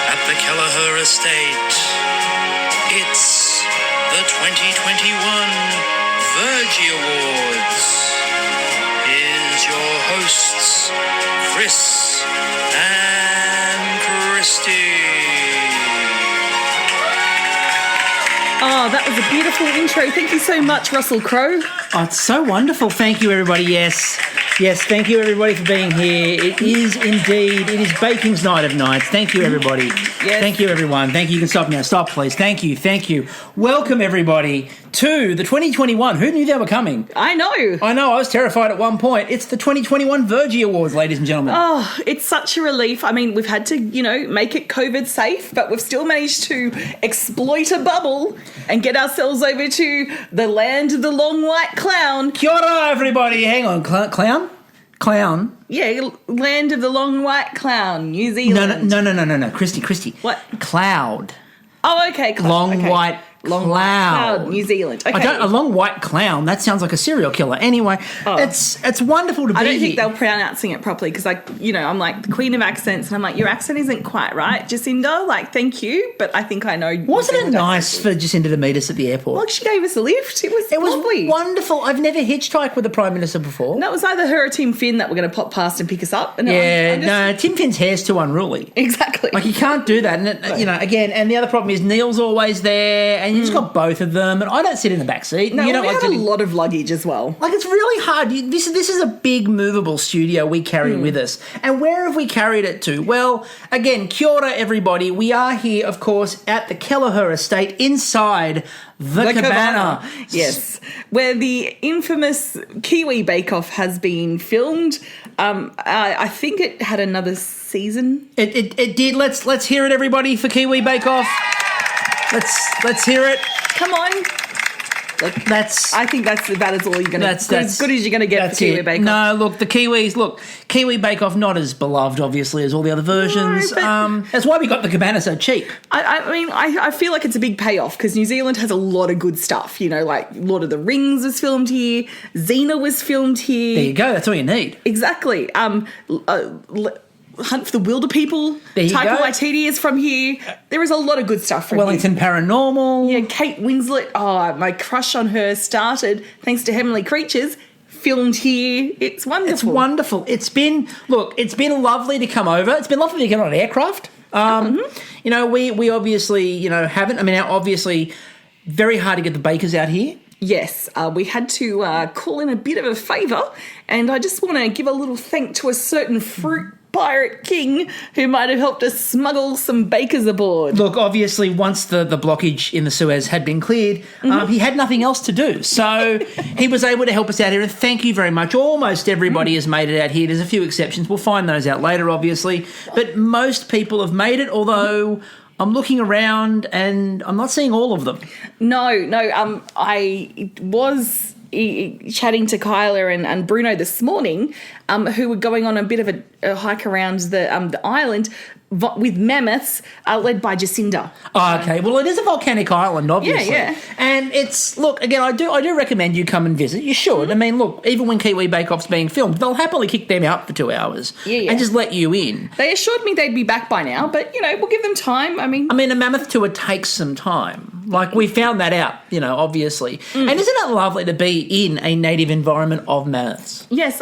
at the Kelleher Estate. It's the 2021 Verjies Awards. Here's your hosts, Chris and Kristie. Oh, that was a beautiful intro. Thank you so much, Russell Crowe. Oh, it's so wonderful. Thank you, everybody. Yes, thank you, everybody, for being here. It is indeed, it is Baking's Night of Nights. Thank you, everybody. Yes. Thank you, everyone. Thank you. You can stop now. Stop, please. Thank you. Welcome, everybody, to the 2021. Who knew they were coming? I know. I was terrified at one point. It's the 2021 Verjies Awards, ladies and gentlemen. Oh, it's such a relief. I mean, we've had to, make it COVID safe, but we've still managed to exploit a bubble and get ourselves over to the land of the long white clown. Kia ora, everybody. Hang on. Clown? Yeah, land of the long white clown, New Zealand. No. Kristie. What? Cloud. Oh, okay. White cloud. New Zealand. Okay. A long white clown. That sounds like a serial killer. Anyway, it's wonderful to be here. I don't think they're pronouncing it properly because, I'm like the queen of accents, and I'm like, your accent isn't quite right, Jacinda. Thank you, but I think I know. Wasn't it nice for Jacinda to meet us at the airport? Well, she gave us a lift. It was lovely. Wonderful. I've never hitchhiked with the Prime Minister before. And that was either her or Tim Finn that were going to pop past and pick us up. And Tim Finn's hair's too unruly. Exactly. You can't do that. And, again, and the other problem is Neil's always there, and you've just got both of them, and I don't sit in the back seat. No, we have a lot of luggage as well. It's really hard. This is a big movable studio we carry with us. And where have we carried it to? Well, again, kia ora, everybody. We are here, of course, at the Kelleher Estate inside the Cabana. Yes, where the infamous Kiwi Bake Off has been filmed. I think it had another season. It did. Let's hear it, everybody, for Kiwi Bake Off. Let's hear it. Come on. I think that's about as all you're going to... As good as you're going to get for Kiwi Bake Off. No, look, Kiwi Bake Off, not as beloved, obviously, as all the other versions. No, that's why we got the Cabana so cheap. I feel like it's a big payoff because New Zealand has a lot of good stuff. Lord of the Rings was filmed here. Xena was filmed here. There you go. That's all you need. Exactly. Hunt for the Wilder People. Taika Waititi is from here. There is a lot of good stuff from Wellington here. Paranormal. Yeah, Kate Winslet. Oh, my crush on her started thanks to Heavenly Creatures. Filmed here. It's wonderful. It's wonderful. It's been lovely to come over. It's been lovely to get on an aircraft. We obviously, haven't. Obviously, very hard to get the bakers out here. Yes, we had to call in a bit of a favour, and I just want to give a little thank to a certain fruit pirate king who might have helped us smuggle some bakers aboard. Look, obviously, once the blockage in the Suez had been cleared, he had nothing else to do. So he was able to help us out here, and thank you very much. Almost everybody has made it out here. There's a few exceptions. We'll find those out later, obviously. But most people have made it, although... I'm looking around and I'm not seeing all of them. No. I was chatting to Kyla and Bruno this morning, who were going on a bit of a hike around the island with mammoths, led by Jacinda. Oh, okay. Well, it is a volcanic island, obviously. Yeah. And it's, look, again, I do recommend you come and visit. You should. Look, even when Kiwi Bake Off's being filmed, they'll happily kick them out for 2 hours and just let you in. They assured me they'd be back by now, but, we'll give them time. A mammoth tour takes some time. We found that out, obviously. And isn't it lovely to be in a native environment of mammoths? Yes.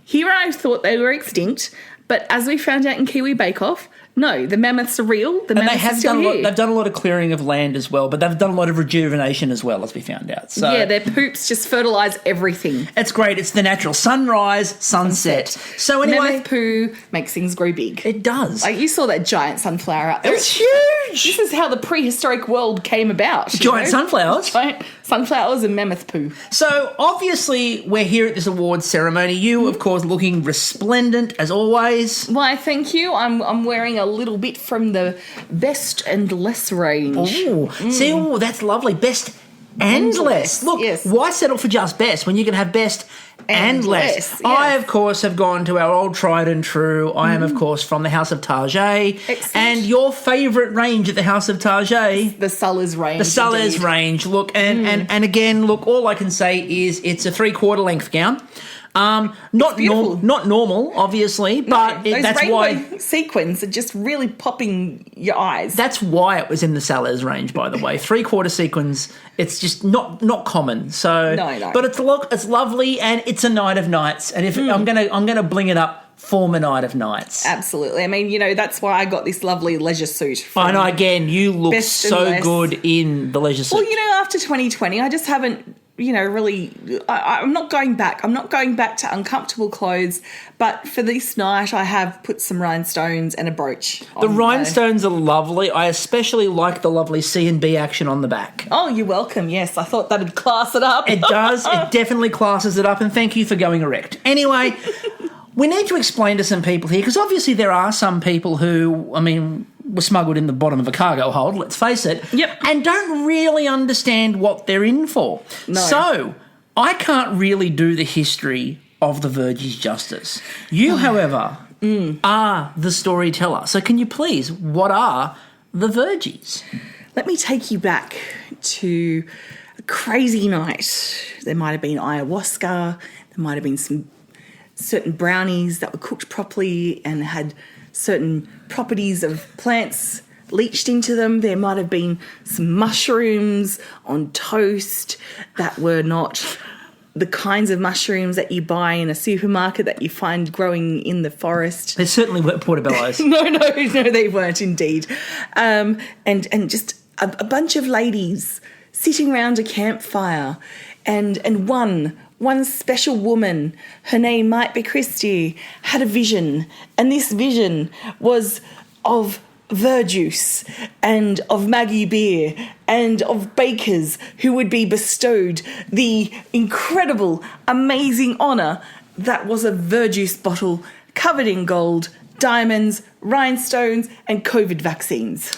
Here I thought they were extinct, but as we found out in Kiwi Bake Off, no, the mammoths are real. They've done a lot of clearing of land as well, but they've done a lot of rejuvenation as well, as we found out. So yeah, their poops just fertilise everything. It's great. It's the natural sunrise, sunset. So anyway, mammoth poo makes things grow big. It does. You saw that giant sunflower out there. It's huge. This is how the prehistoric world came about. Giant sunflowers. Giant sunflowers and mammoth poo. So obviously we're here at this awards ceremony. You, of course, looking resplendent as always. Why, thank you. I'm wearing a little bit from the best and less range. See, that's lovely. Best and less. Look, why settle for just best when you can have best and less? Yes. I, of course, have gone to our old tried and true. I am, of course, from the House of Target. Excellent. And your favourite range at the House of Target? The Sullers range. The Sullers range. Look, and again, look, all I can say is it's a 3/4 length gown. Not normal, obviously, but Those that's rainbow why sequins are just really popping your eyes. that's why it was in the Salers range. By the way, 3/4 sequins. It's just not common. So No. but it's lovely, and it's a night of nights. And if I'm gonna bling it up. Form a night of nights. Absolutely. I mean, that's why I got this lovely leisure suit. I know, again, you look Best and so Less. good in the leisure suit. Well, after 2020, I just haven't, really... I'm not going back. I'm not going back to uncomfortable clothes, but for this night, I have put some rhinestones and a brooch on. The rhinestones are lovely. I especially like the lovely C&B action on the back. Oh, you're welcome. Yes, I thought that'd class it up. It does. It definitely classes it up, and thank you for going erect. Anyway... We need to explain to some people here, because obviously there are some people who, were smuggled in the bottom of a cargo hold, let's face it, Yep. and don't really understand what they're in for. No. So, I can't really do the history of the Verjies justice. You, however, are the storyteller. So can you please, what are the Verjies? Let me take you back to a crazy night. There might have been ayahuasca, there might have been some certain brownies that were cooked properly and had certain properties of plants leached into them. There might have been some mushrooms on toast that were not the kinds of mushrooms that you buy in a supermarket that you find growing in the forest. They certainly weren't portobellos. No, they weren't indeed. And just a bunch of ladies sitting around a campfire, and one special woman, her name might be Kristie, had a vision, and this vision was of Verjuice and of Maggie Beer and of bakers who would be bestowed the incredible, amazing honour that was a Verjuice bottle covered in gold, diamonds, rhinestones and COVID vaccines.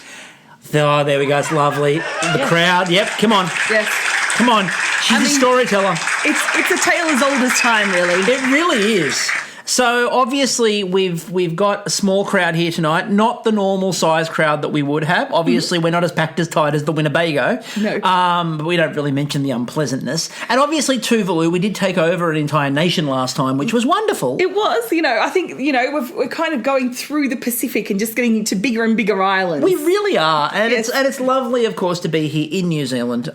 Oh, there we go. It's lovely. The crowd. Yep, come on. Yes. Come on. She's a storyteller. It's a tale as old as time, really. It really is. So obviously we've got a small crowd here tonight, not the normal size crowd that we would have. Obviously we're not as packed as tight as the Winnebago. No. But we don't really mention the unpleasantness. And obviously Tuvalu, we did take over an entire nation last time, which was wonderful. It was, I think, we're kind of going through the Pacific and just getting into bigger and bigger islands. We really are. And Yes. it's lovely, of course, to be here in New Zealand.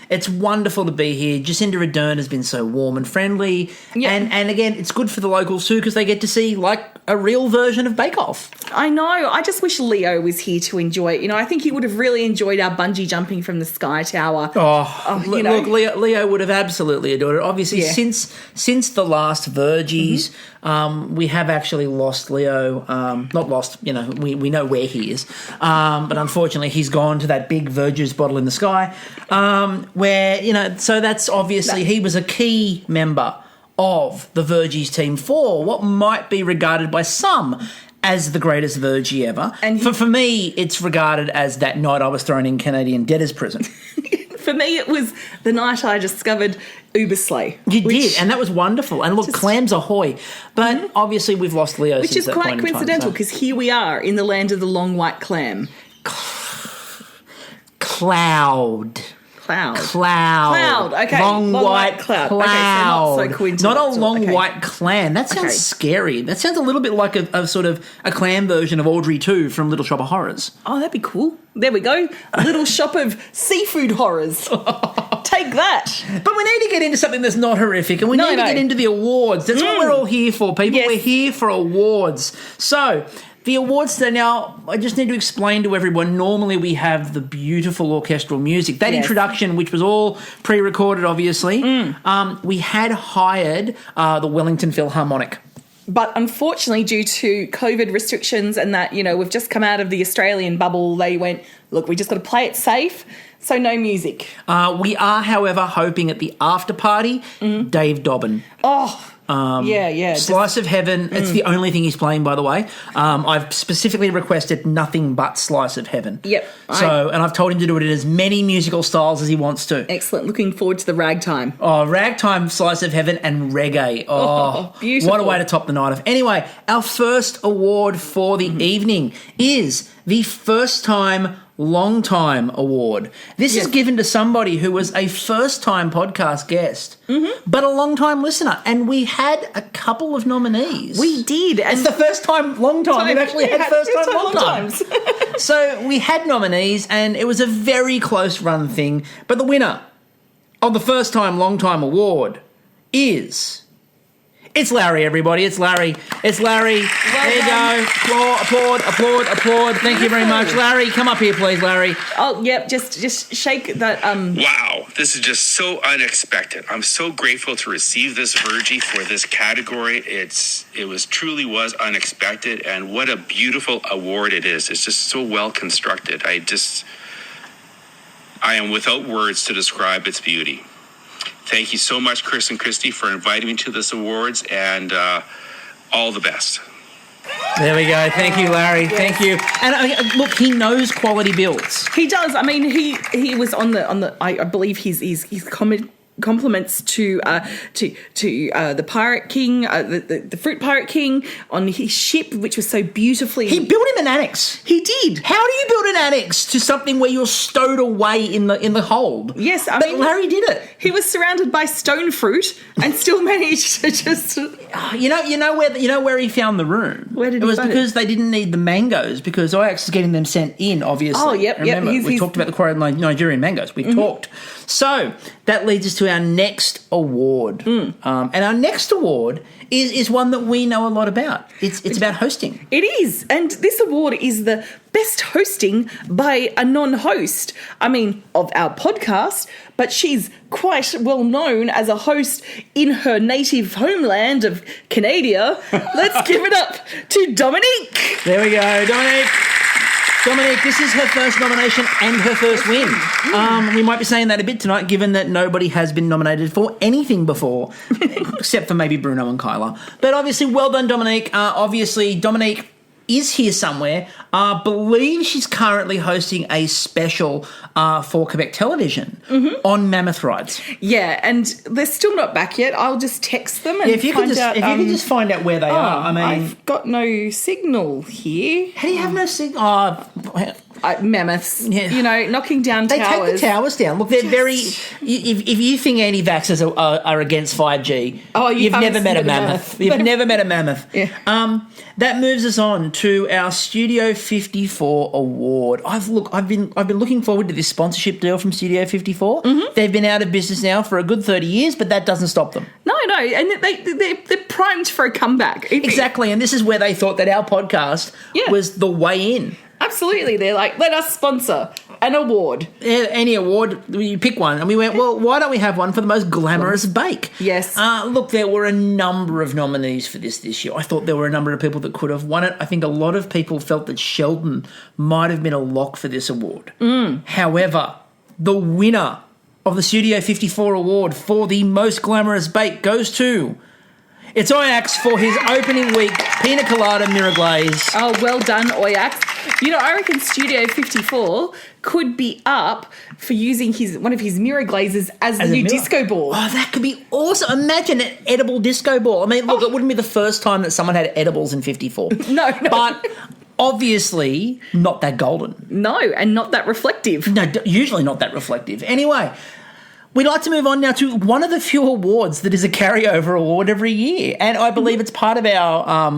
It's wonderful to be here. Jacinda Ardern has been so warm and friendly. Yeah. And again, it's good for the locals too, because they get to see like a real version of Bake Off. I know. I just wish Leo was here to enjoy it. I think he would have really enjoyed our bungee jumping from the Sky Tower. Look, Leo would have absolutely adored it. Obviously, Yeah. since the last Verjies, we have actually lost Leo. Not lost, we know where he is. But unfortunately, he's gone to that big Verjuice bottle in the sky, where, so that's obviously, he was a key member of the Verjies team for what might be regarded by some as the greatest Vergie ever. And for me, it's regarded as that night I was thrown in Canadian debtor's prison. For me, it was the night I discovered Uber Sleigh. You did, and that was wonderful. And look, clams ahoy. But obviously we've lost Leo Which since is that quite point in time, coincidental so- because here we are in the land of the long white clam. Cloud. Cloud. Okay. Long white cloud. cloud. Okay, so not so coincidental. Not a long Okay. white clam. That sounds Okay. scary. That sounds a little bit like a sort of a clam version of Audrey 2 from Little Shop of Horrors. Oh, that'd be cool. There we go. Little shop of seafood horrors. Take that. But we need to get into something that's not horrific, and we need to get into the awards. That's what we're all here for, people. Yes. We're here for awards. So, the awards today, now, I just need to explain to everyone, normally we have the beautiful orchestral music. That Yes. introduction, which was all pre-recorded, obviously, we had hired the Wellington Philharmonic. But unfortunately, due to COVID restrictions and that, we've just come out of the Australian bubble, they went, look, we just got to play it safe, so no music. We are, however, hoping at the after party, Dave Dobbin. Oh, yeah. Slice of Heaven. It's the only thing he's playing, by the way. I've specifically requested nothing but Slice of Heaven. Yep. And I've told him to do it in as many musical styles as he wants to. Excellent. Looking forward to the ragtime. Oh, ragtime, Slice of Heaven, and reggae. Oh, beautiful. What a way to top the night off. Anyway, our first award for the evening is the first time Long Time Award. This is given to somebody who was a first-time podcast guest, but a long-time listener. And we had a couple of nominees. We did. It's the first time, long time. We've actually had first-time, long times. So we had nominees, and it was a very close-run thing. But the winner of the first-time, long-time award is... It's Larry, everybody. It's Larry. It's Larry. There you go. Applaud. Thank you very much. Larry, come up here, please, Larry. Oh, yep. Just shake that. Wow, this is just so unexpected. I'm so grateful to receive this Vergie for this category. It truly was unexpected, and what a beautiful award it is. It's just so well constructed. I am without words to describe its beauty. Thank you so much, Chris and Kristie, for inviting me to this awards, and all the best. There we go. Thank you, Larry. Yes. Thank you. And look, he knows quality builds. He does. I mean, he was on the. I believe his compliments to the Pirate King, the Fruit Pirate King on his ship, which was so beautifully. He built him an annex. He did. How do you build an annex to something where you're stowed away in the hold? Yes, I but mean, Larry did it. He was surrounded by stone fruit and still managed to just. You know where he found the room. Where did it he was find because they didn't need the mangoes because Ajax was getting them sent in. Obviously. Oh, yep. Remember, we talked about the quarry Nigerian mangoes. We've talked. So that leads us to our next award, and our next award is one that we know a lot about. It's about hosting. It is, and this award is the best hosting by a non-host. I mean, of our podcast, but she's quite well known as a host in her native homeland of Canada. Let's give it up to Dominique. There we go, Dominique, this is her first nomination and her first win. We might be saying that a bit tonight, given that nobody has been nominated for anything before, except for maybe Bruno and Kyla. But obviously, well done, Dominique. Dominique is here somewhere. I believe she's currently hosting a special for Quebec Television on mammoth rides. Yeah, and they're still not back yet. I'll just text them and if you could just find out where they are. I mean, I've got no signal here. How do you have no signal? Mammoths, yeah. Knocking down towers. They take the towers down. Look, they're very... If you think anti-vaxxers are against 5G, you've never met a mammoth. You've never met a mammoth. Yeah. That moves us on to our Studio 54 award. I've been looking forward to this sponsorship deal from Studio 54. They've been out of business now for a good 30 years, but that doesn't stop them. No, and they're primed for a comeback. Exactly, and this is where they thought that our podcast was the way in. Absolutely. They're like, let us sponsor an award. Any award, you pick one. And we went, well, why don't we have one for the most glamorous bake? Yes. Look, there were a number of nominees for this year. I thought there were a number of people that could have won it. I think a lot of people felt that Sheldon might have been a lock for this award. However, the winner of the Studio 54 award for the most glamorous bake goes to... It's Ajax for his opening week pina colada mirror glaze. Oh, well done, Ajax. I reckon Studio 54 could be up for using one of his mirror glazes as the new disco ball. Oh, that could be awesome. Imagine an edible disco ball. I mean, look, it wouldn't be the first time that someone had edibles in 54. No. But obviously not that golden. No, and not that reflective. No, usually not that reflective. Anyway... We'd like to move on now to one of the few awards that is a carryover award every year. And I believe it's part of our,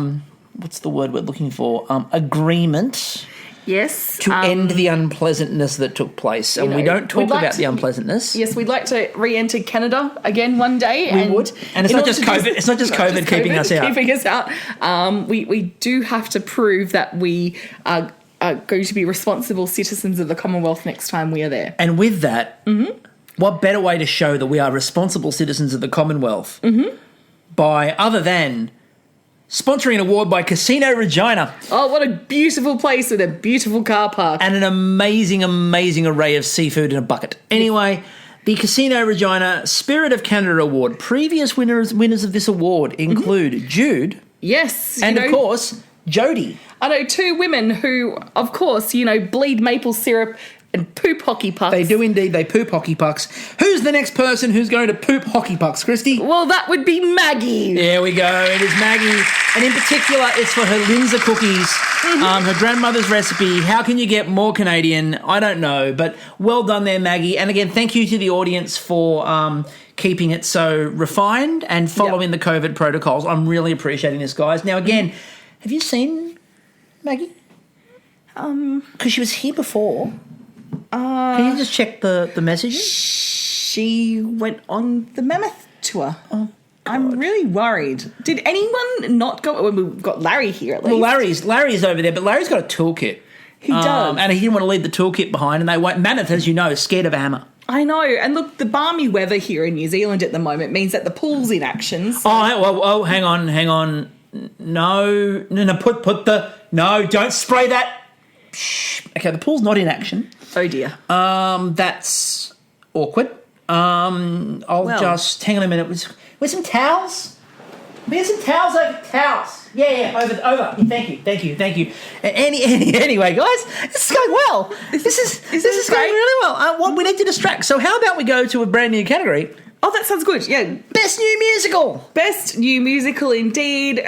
what's the word we're looking for? Agreement. Yes. To end the unpleasantness that took place. And we don't talk about the unpleasantness. Yes, we'd like to re-enter Canada again one day. We would. And it's not just COVID. It's not just COVID keeping us out. Keeping us out. We do have to prove that we are going to be responsible citizens of the Commonwealth next time we are there. And with that... What better way to show that we are responsible citizens of the Commonwealth by other than sponsoring an award by Casino Regina. Oh, what a beautiful place with a beautiful car park. And an amazing, amazing array of seafood in a bucket. Anyway, the Casino Regina Spirit of Canada Award. Previous winners of this award include Jude. Yes. And, of course, Jodie. I know two women who, of course, bleed maple syrup and poop hockey pucks. They do indeed. They poop hockey pucks. Who's the next person who's going to poop hockey pucks, Kristie? Well, that would be Maggie. There we go. It is Maggie. And in particular, it's for her Linzer cookies, her grandmother's recipe. How can you get more Canadian? I don't know. But well done there, Maggie. And again, thank you to the audience for keeping it so refined and following the COVID protocols. I'm really appreciating this, guys. Now, again, have you seen Maggie? Because she was here before. Can you just check the messages? She went on the Mammoth tour. Oh, I'm really worried. Did anyone not go? Well, we've got Larry here at least. Well, Larry's over there, but Larry's got a toolkit. He does. And he didn't want to leave the toolkit behind, and they won't. Mammoth, as you know, is scared of a hammer. I know. And look, the balmy weather here in New Zealand at the moment means that the pool's in action. So. Oh, hang on. No, don't spray that. Shh. Okay, the pool's not in action. Oh dear. That's awkward. Just hang on a minute. Where's some towels? We have some towels over. Towels. Yeah, over. Thank you. Anyway, guys, this is going well. This is going really well. We need to distract. So how about we go to a brand new category? Oh, that sounds good. Yeah. Best new musical. Best new musical indeed.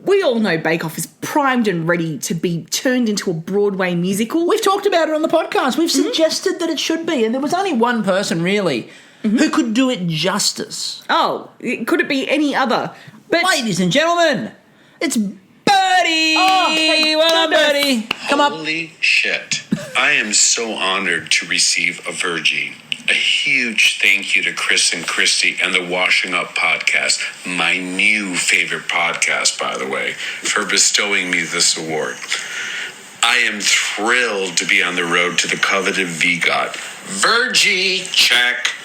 We all know Bake Off is primed and ready to be turned into a Broadway musical. We've talked about it on the podcast. We've suggested that it should be, and there was only one person really who could do it justice. Oh, could it be any other? But ladies and gentlemen, it's Birdie. Oh, well done, Birdie. Come up. Holy shit. I am so honored to receive a Vergie. A huge thank you to Chris and Kristie and the Washing Up podcast, my new favorite podcast, by the way, for bestowing me this award. I am thrilled to be on the road to the coveted VGOT. Vergie, check.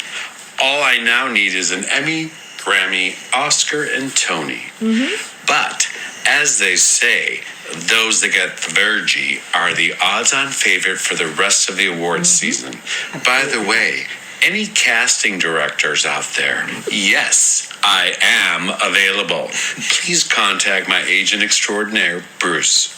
All I now need is an Emmy, Grammy, Oscar, and Tony. But, as they say, those that get the Vergie are the odds-on favorite for the rest of the awards season. By the way, any casting directors out there, yes, I am available. Please contact my agent extraordinaire, Bruce.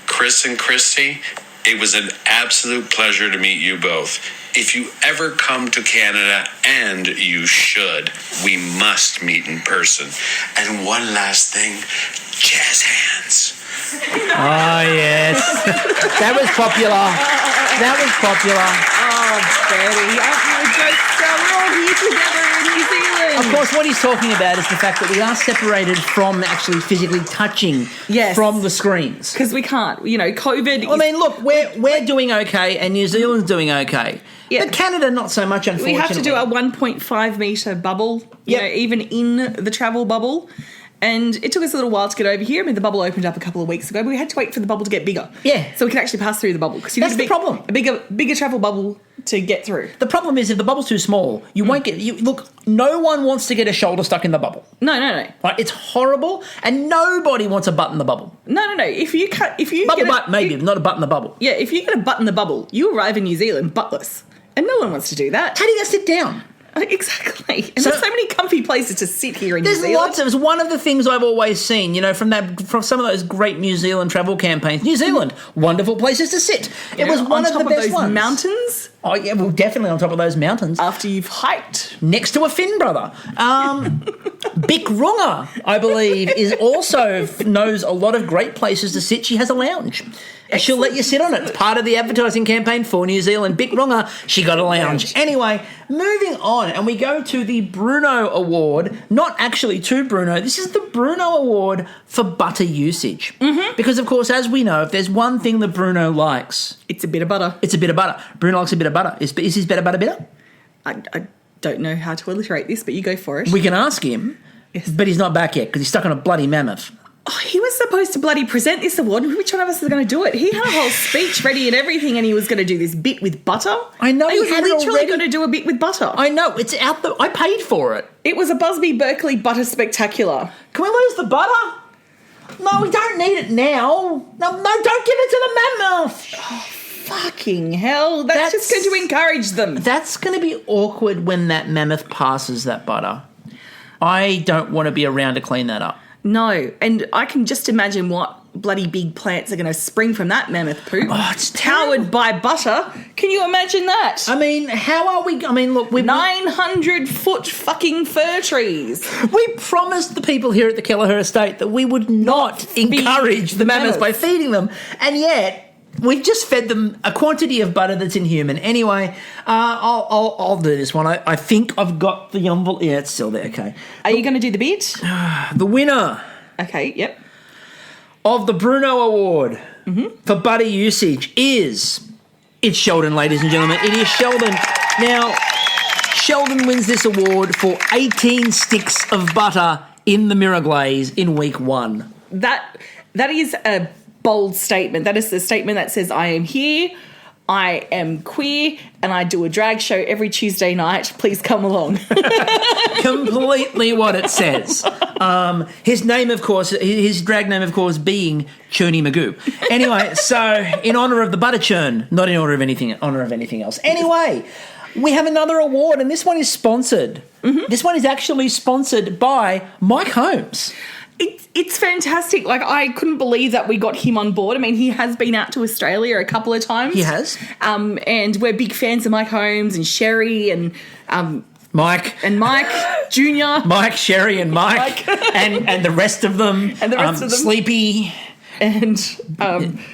Chris and Kristie, it was an absolute pleasure to meet you both. If you ever come to Canada, and you should, we must meet in person. And one last thing, jazz hands. Oh, yes. That was popular. oh, Betty, we're all here together in New Zealand. Of course, what he's talking about is the fact that we are separated from actually physically touching from the screens. Because we can't, COVID. I mean, look, we're doing okay, and New Zealand's doing okay. Yeah. But Canada, not so much, unfortunately. We have to do a 1.5 metre bubble, even in the travel bubble. And it took us a little while to get over here. I mean, the bubble opened up a couple of weeks ago, but we had to wait for the bubble to get bigger. Yeah. So we could actually pass through the bubble. Because that's the problem. A bigger travel bubble to get through. The problem is if the bubble's too small, you won't get... Look, no one wants to get a shoulder stuck in the bubble. No. Right? It's horrible, and nobody wants a butt in the bubble. No. If you bubble butt, maybe, not a butt in the bubble. Yeah, if you get a butt in the bubble, you arrive in New Zealand buttless. And no one wants to do that. How do you get to sit down? Exactly. And there's so many comfy places to sit here in New Zealand. There's lots of... It's one of the things I've always seen, from some of those great New Zealand travel campaigns. New Zealand, wonderful places to sit. It was one of the best ones. On top of those mountains? Oh, yeah, well, definitely on top of those mountains. After you've hiked. Next to a Finn brother. Bic Runga, I believe, knows a lot of great places to sit. She has a lounge. She'll let you sit on it. It's part of the advertising campaign for New Zealand. Bic Runga, she got a lounge. Anyway, moving on, and we go to the Bruno Award. Not actually to Bruno. This is the Bruno Award for butter usage. Because, of course, as we know, if there's one thing that Bruno likes... It's a bit of butter. Bruno likes a bit of butter. Is his better butter bitter? I don't know how to alliterate this, but you go for it. We can ask him, but he's not back yet because he's stuck on a bloody mammoth. Oh, he was supposed to bloody present this award. Which one of us is going to do it? He had a whole speech ready and everything, and he was going to do this bit with butter. I know. He was literally going to do a bit with butter. I know. It's out there. I paid for it. It was a Busby Berkeley butter spectacular. Can we lose the butter? No, we don't need it now. No, don't give it to the mammoth. Oh, fucking hell. That's just going to encourage them. That's going to be awkward when that mammoth passes that butter. I don't want to be around to clean that up. No, and I can just imagine what bloody big plants are going to spring from that mammoth poop. Oh, it's powered by butter. Can you imagine that? I mean, how are we? I mean, look, 900-foot fucking fir trees. We promised the people here at the Kelleher Estate that we would not encourage the mammoths by feeding them, and yet we've just fed them a quantity of butter that's inhuman. Anyway, I'll do this one. I think I've got the envelope. Yeah, it's still there. Okay. Are you going to do the bit? The winner. Okay. Yep. Of the Bruno Award for butter usage it's Sheldon, ladies and gentlemen. It is Sheldon. Now, Sheldon wins this award for 18 sticks of butter in the mirror glaze in week 1. That is a bold statement. That is the statement that says, I am here, I am queer, and I do a drag show every Tuesday night. Please come along. Completely what it says. His name, of course, his drag name, of course, being Churny Magoo. Anyway, so in honour of the butter churn, not in honour of anything else. Anyway, we have another award, and this one is sponsored. This one is actually sponsored by Mike Holmes. It's fantastic. Like, I couldn't believe that we got him on board. I mean, he has been out to Australia a couple of times. He has. And we're big fans of Mike Holmes and Sherry and Mike Jr. Mike, Sherry and Mike. and the rest of them. And the rest of them. Sleepy. And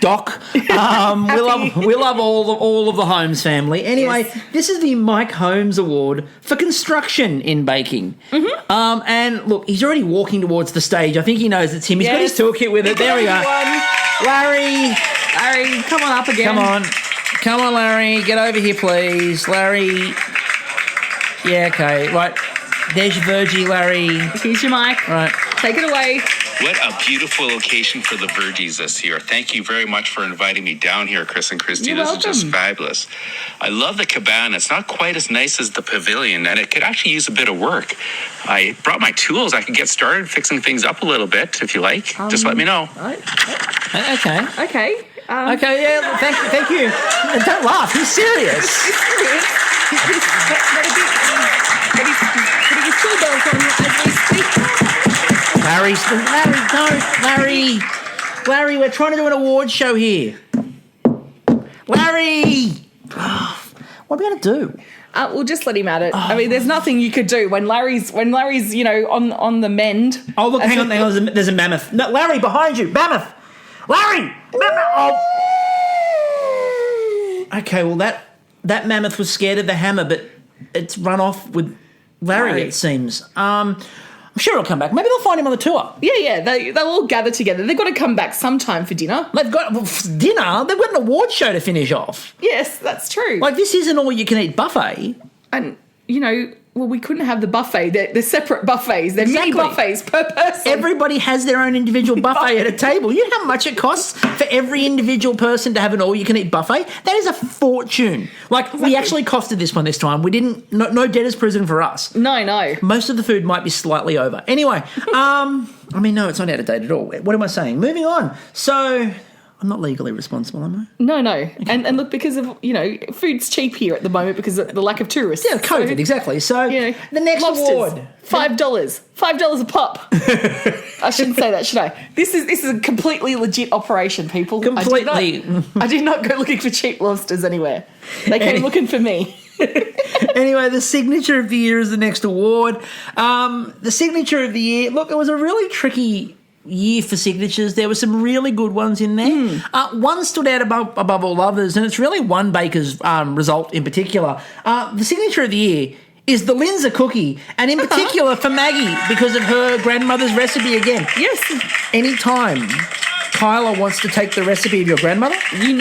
Doc. We love all of the Holmes family. Anyway, Yes. This is the Mike Holmes Award for construction in baking. And look, he's already walking towards the stage. I think he knows it's him. He's got his toolkit with it. There we go. Larry, come on up again. Come on, Larry. Get over here, please. Larry. Yeah, okay. Right. There's your Vergie, Larry. Here's your mic. Right. Take it away. What a beautiful location for the Verjies this year. Thank you very much for inviting me down here, Chris and Kristie. You're This welcome. is just fabulous. I love the Cabana. It's not quite as nice as the pavilion, and it could actually use a bit of work. I brought my tools. I can get started fixing things up a little bit if you like. Just let me know. Okay. Okay. Okay, yeah, thank you. Don't laugh, he's serious. Larry, we're trying to do an award show here. Larry! What are we going to do? We'll just let him at it. I mean, there's nothing you could do when Larry's on the mend. Oh, look, hang on, there's a mammoth. No, Larry, behind you, mammoth! Larry! Mammoth! Oh. Okay, well, that mammoth was scared of the hammer, but it's run off with Larry. It seems. I'm sure it'll come back. Maybe they'll find him on the tour. Yeah, they'll all gather together. They've got to come back sometime for dinner. They've got dinner. They've got an award show to finish off. Yes, that's true. Like, this isn't all you can eat buffet. And, we couldn't have the buffet. They're separate buffets. They're mini buffets per person. Everybody has their own individual buffet at a table. You know how much it costs for every individual person to have an all-you-can-eat buffet? That is a fortune. Like, we actually costed this one this time. We didn't... No debtor's prison for us. No. Most of the food might be slightly over. Anyway, no, it's not out of date at all. What am I saying? Moving on. So... I'm not legally responsible, am I? No. And look, because of, food's cheap here at the moment because of the lack of tourists. Yeah, COVID, exactly. So, the next award. $5. $5 a pop. I shouldn't say that, should I? This is a completely legit operation, people. Completely. I did not go looking for cheap lobsters anywhere. They came looking for me. Anyway, the signature of the year is the next award. The signature of the year, look, it was a really tricky year for signatures. There were some really good ones in there. One stood out above all others, and it's really one baker's result in particular. The signature of the year is the Linzer cookie, and in particular for Maggie because of her grandmother's recipe again. Yes. Anytime Kyla wants to take the recipe of your grandmother, you're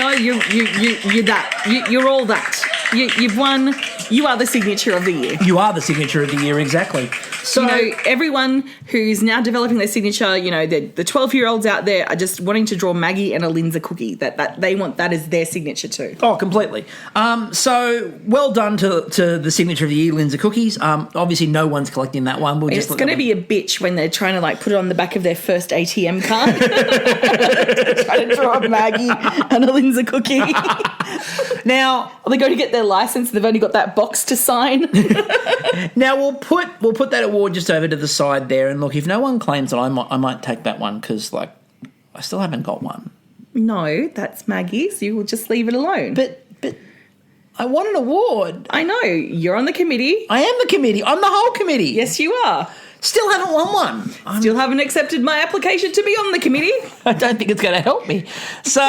that. You're all that. You've won. You are the signature of the year. You are the signature of the year, exactly. So, everyone who's now developing their signature, the 12-year-olds out there are just wanting to draw Maggie and a Linzer cookie. That they want that as their signature too. Oh, completely. So, well done to the signature of the year, Linzer cookies. Obviously, no one's collecting that one. It's going to be a bitch when they're trying to put it on the back of their first ATM card. Trying to draw a Maggie and a Linzer cookie. Now, they go to get their license. They've only got that box to sign. Now we'll put that award just over to the side there, and look, if no one claims it, I might take that one because I still haven't got one. No, that's Maggie's. You will just leave it alone. But I want an award. I know. You're on the committee. I am the committee. I'm the whole committee. Yes, you are. Still haven't won one. Still haven't accepted my application to be on the committee. I don't think it's going to help me. So,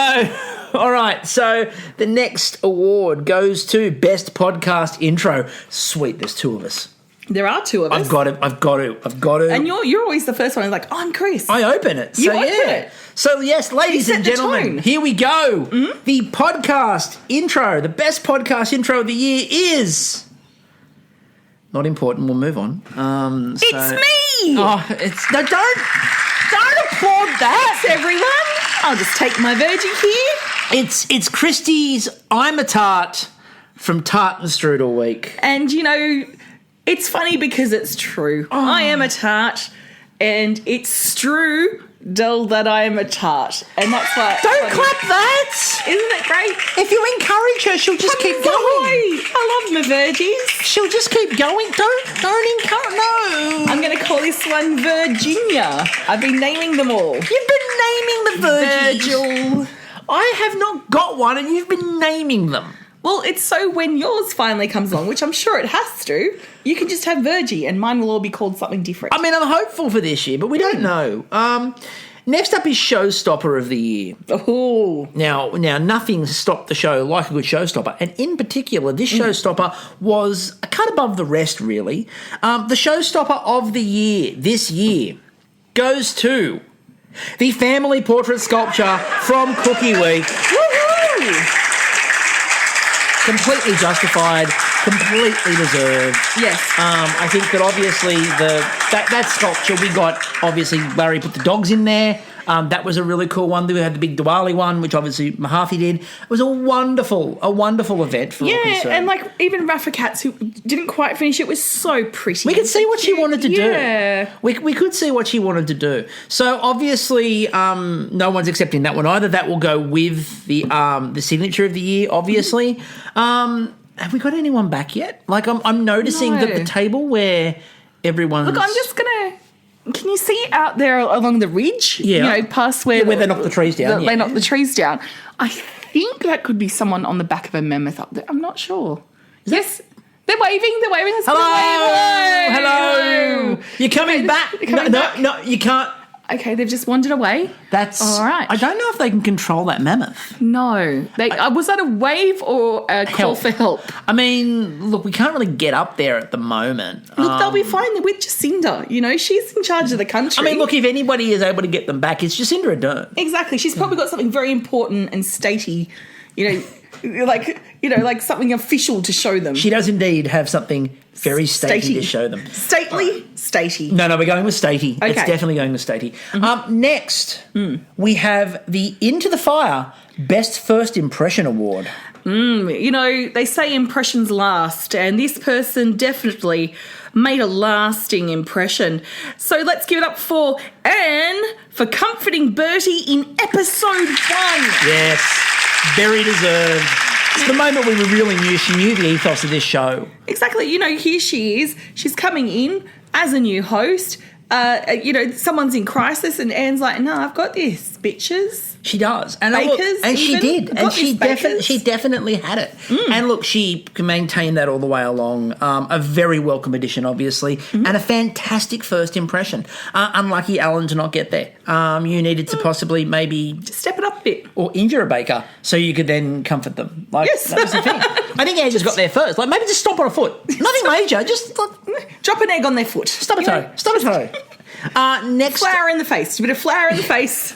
all right. So the next award goes to Best Podcast Intro. Sweet. There's two of us. There are two of us. I've got to. And you're always the first one who's like, I'm Chris. I open it. You open it. So, yes, ladies and gentlemen, here we go. Mm-hmm. The podcast intro, the best podcast intro of the year is... Not important. We'll move on. It's me! Oh, it's... No, don't applaud that. It's everyone. I'll just take my Vergie here. It's Kristie's I'm a Tart from Tart and Strudel Week. And, you know... It's funny because it's true. Oh. I am a tart, and it's true, that I am a tart. And that's why... Don't clap that! Isn't it great? If you encourage her, she'll just keep going. I love my Vergies. She'll just keep going. Don't encourage... No. I'm going to call this one Virginia. I've been naming them all. You've been naming the Vergies. Virgil. I have not got one, and you've been naming them. Well, it's so when yours finally comes along, which I'm sure it has to, you can just have Vergie and mine will all be called something different. I mean, I'm hopeful for this year, but we don't know. Next up is Showstopper of the Year. Oh. Now, nothing stopped the show like a good showstopper, and in particular, this showstopper was a cut above the rest, really. The Showstopper of the Year this year goes to the Family Portrait Sculpture from Cookie Week. Woohoo! Completely justified, completely deserved. Yes. I think that obviously that sculpture we got, obviously Larry put the dogs in there. That was a really cool one. We had the big Diwali one, which obviously Mahathi did. It was a wonderful event for all concerned. And like even Rafa Katz, who didn't quite finish it, was so pretty. We could see what she wanted to do. We could see what she wanted to do. So obviously, no one's accepting that one either. That will go with the signature of the year, obviously. Have we got anyone back yet? Like I'm noticing that the table where everyone's... Look, I'm just gonna... Can you see out there along the ridge? Yeah. You know, past where they knock the trees down. They knock the trees down. I think that could be someone on the back of a mammoth up there. I'm not sure. Yes. They're waving. Hello. You're coming back. No, you can't. Okay, they've just wandered away. That's all right. I don't know if they can control that mammoth. No. Was that a wave or a call for help? I mean, look, we can't really get up there at the moment. Look, they'll be fine. They're with Jacinda. You know, she's in charge of the country. I mean, look, if anybody is able to get them back, it's Jacinda Ardern. Exactly. She's probably got something very important and statey, like something official to show them. She does indeed have something very statey to show them. Stately? Statey. No, we're going with statey. Okay. It's definitely going with statey. Mm-hmm. Next, we have the Into the Fire Best First Impression Award. You know, they say impressions last, and this person definitely made a lasting impression. So let's give it up for Anne for comforting Bertie in episode 1. Yes, very deserved. It's the moment we really knew she knew the ethos of this show. Exactly. You know, here she is. She's coming in as a new host. Someone's in crisis, and Anne's like, "No, I've got this, bitches." She does, and she did, and she definitely had it. And look, she maintained that all the way along. A very welcome addition, obviously, and a fantastic first impression. Unlucky Alan to not get there. You needed to possibly maybe just step it up a bit, or injure a baker so you could then comfort them. Yes, that was the thing. I think Anne just got there first. Like maybe just stomp on a foot. Nothing major. Just drop an egg on their foot. Stub a toe. Stub a toe. Next, flour in the face. A bit of flour in the face.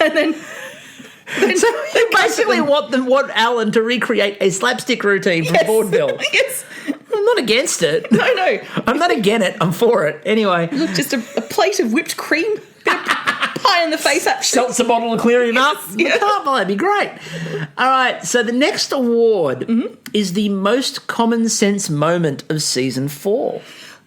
And then so you basically want Alan to recreate a slapstick routine from vaudeville. Yes. I'm not against it. No. I'm not against it. I'm for it. Anyway. Look, just a plate of whipped cream, bit of pie in the face, actually. Seltzer bottle to clear him up. Yeah. That'd be great. All right, so the next award is the most common sense moment of season 4.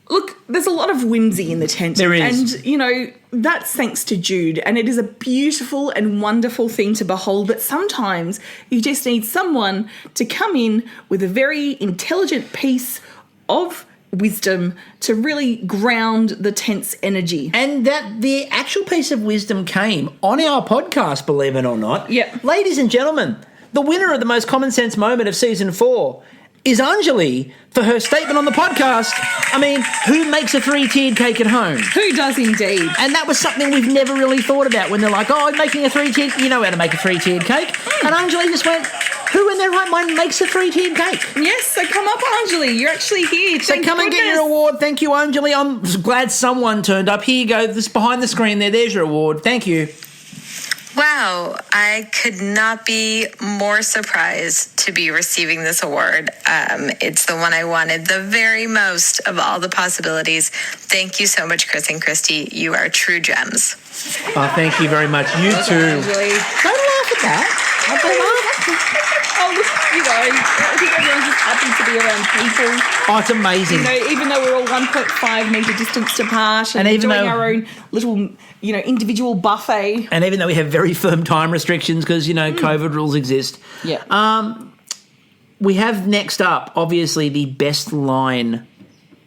Look, there's a lot of whimsy in the tent. There is. And, you know, that's thanks to Jude. And it is a beautiful and wonderful thing to behold. But sometimes you just need someone to come in with a very intelligent piece of wisdom to really ground the tense energy. And that the actual piece of wisdom came on our podcast, believe it or not. Yep. Ladies and gentlemen, the winner of the most common sense moment of season 4 is Anjali for her statement on the podcast. I mean, who makes a 3-tiered cake at home? Who does indeed? And that was something we've never really thought about when they're like, oh, I'm making a 3-tiered, you know how to make a 3-tiered cake. And Anjali just went, who in their right mind makes a 3-tiered cake? Yes, so come up, Anjali. You're actually here. So come and get your award. Thank you, Anjali. I'm glad someone turned up. Here you go. This behind the screen there. There's your award. Thank you. Wow, I could not be more surprised to be receiving this award. It's the one I wanted the very most of all the possibilities. Thank you so much, Chris and Kristie. You are true gems. Oh, thank you very much. You too. Anjali. Don't laugh at that. Don't laugh. Oh, look, I think everyone's just happy to be around people. Oh, it's amazing. Even though we're all 1.5 metre distance apart and even doing though our own little, individual buffet. And even though we have very firm time restrictions because, COVID rules exist. Yeah. We have next up, obviously, the best line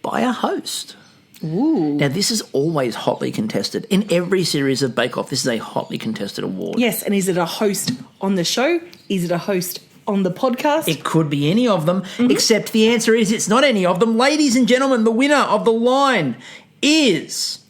by a host. Ooh. Now, this is always hotly contested. In every series of Bake Off, this is a hotly contested award. Yes, and is it a host on the show? Is it a host on the podcast? It could be any of them, except the answer is it's not any of them. Ladies and gentlemen, the winner of the line is...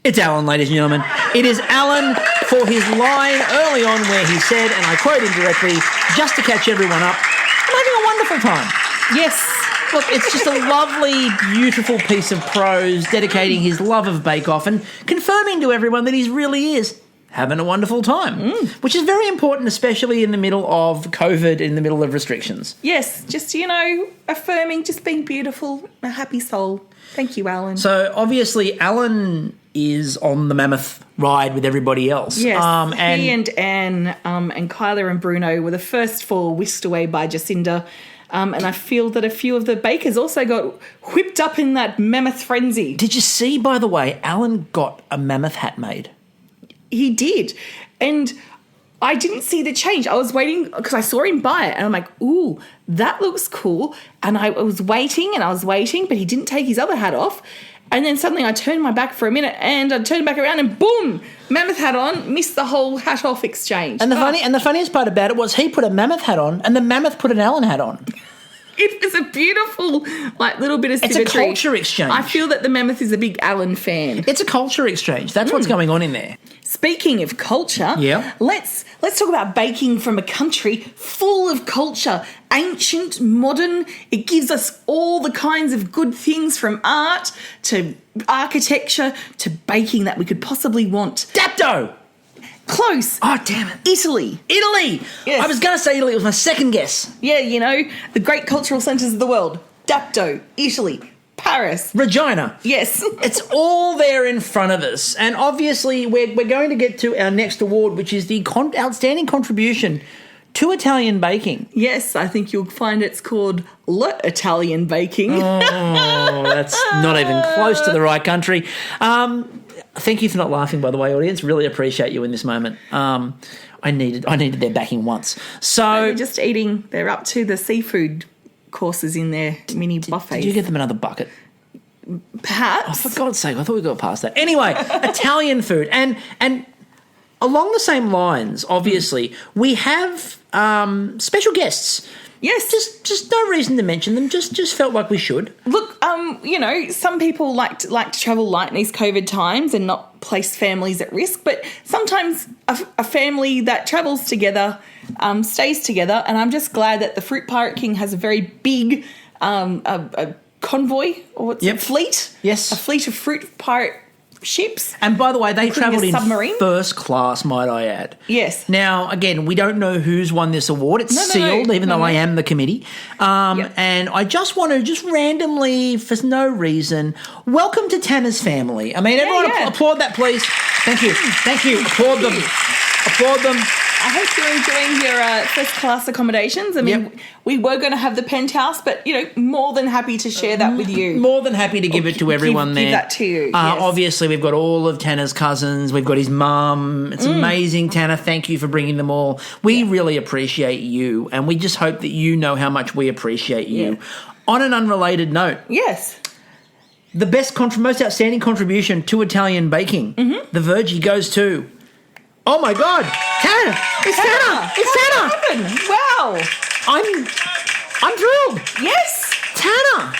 It's Alan, ladies and gentlemen. It is Alan for his line early on where he said, and I quote him directly, just to catch everyone up, I'm having a wonderful time. Yes. Look, it's just a lovely, beautiful piece of prose dedicating his love of Bake Off and confirming to everyone that he really is having a wonderful time, which is very important, especially in the middle of COVID, in the middle of restrictions. Yes, just, affirming, just being beautiful, a happy soul. Thank you, Alan. So, obviously, Alan is on the mammoth ride with everybody else. Yes, and he and Anne and Kyler and Bruno were the first 4 whisked away by Jacinda. And I feel that a few of the bakers also got whipped up in that mammoth frenzy. Did you see, by the way, Alan got a mammoth hat made? He did. And I didn't see the change. I was waiting because I saw him buy it and I'm like, ooh, that looks cool. And I was waiting, but he didn't take his other hat off. And then suddenly I turned my back for a minute and I turned back around and boom, mammoth hat on, missed the whole hat off exchange. And the funniest part about it was he put a mammoth hat on and the mammoth put an Alan hat on. It was a beautiful, little bit of symmetry. It's a culture exchange. I feel that the mammoth is a big Alan fan. It's a culture exchange. That's what's going on in there. Speaking of culture, let's talk about baking from a country full of culture, ancient, modern. It gives us all the kinds of good things from art to architecture to baking that we could possibly want. Dapto! Close. Oh, damn it. Italy. Yes. I was going to say Italy. It was my second guess. Yeah, the great cultural centres of the world. Dapto, Italy, Paris. Regina. Yes. It's all there in front of us. And obviously we're going to get to our next award, which is the outstanding contribution to Italian baking. Yes, I think you'll find it's called Italian baking. Oh, that's not even close to the right country. Thank you for not laughing, by the way, audience. Really appreciate you in this moment. I needed their backing once. So They're just eating. They're up to the seafood courses in their mini buffet. Did you get them another bucket? Perhaps. Oh, for God's sake, I thought we got past that. Anyway, Italian food. And along the same lines, obviously, we have special guests. Yes. Just no reason to mention them. Just felt like we should. Look, some people like to travel light in these COVID times and not place families at risk, but sometimes a family that travels together stays together, and I'm just glad that the Fruit Pirate King has a very big a convoy, or what's it? Fleet? Yes. A fleet of Fruit Pirate ships. And by the way, they travelled in submarine. First class, might I add. Yes. Now, again, we don't know who's won this award. It's sealed, even though I am the committee. And I just want to randomly, for no reason, welcome to Tanner's family. I mean, everyone applaud that, please. Thank you. Applaud them. Applaud them. I hope you're enjoying your first-class accommodations. I mean, we were going to have the penthouse, but, more than happy to share that with you. More than happy to give it to everyone there. Give that to you, yes. Obviously, we've got all of Tanner's cousins. We've got his mum. It's amazing, Tanner. Thank you for bringing them all. We really appreciate you, and we just hope that you know how much we appreciate you. On an unrelated note, Yes. the most outstanding contribution to Italian baking, the Verjies goes to, oh my God, Tanner! It's Tanner! It's Tanner! What happened? Wow. I'm thrilled. Yes. Tanner!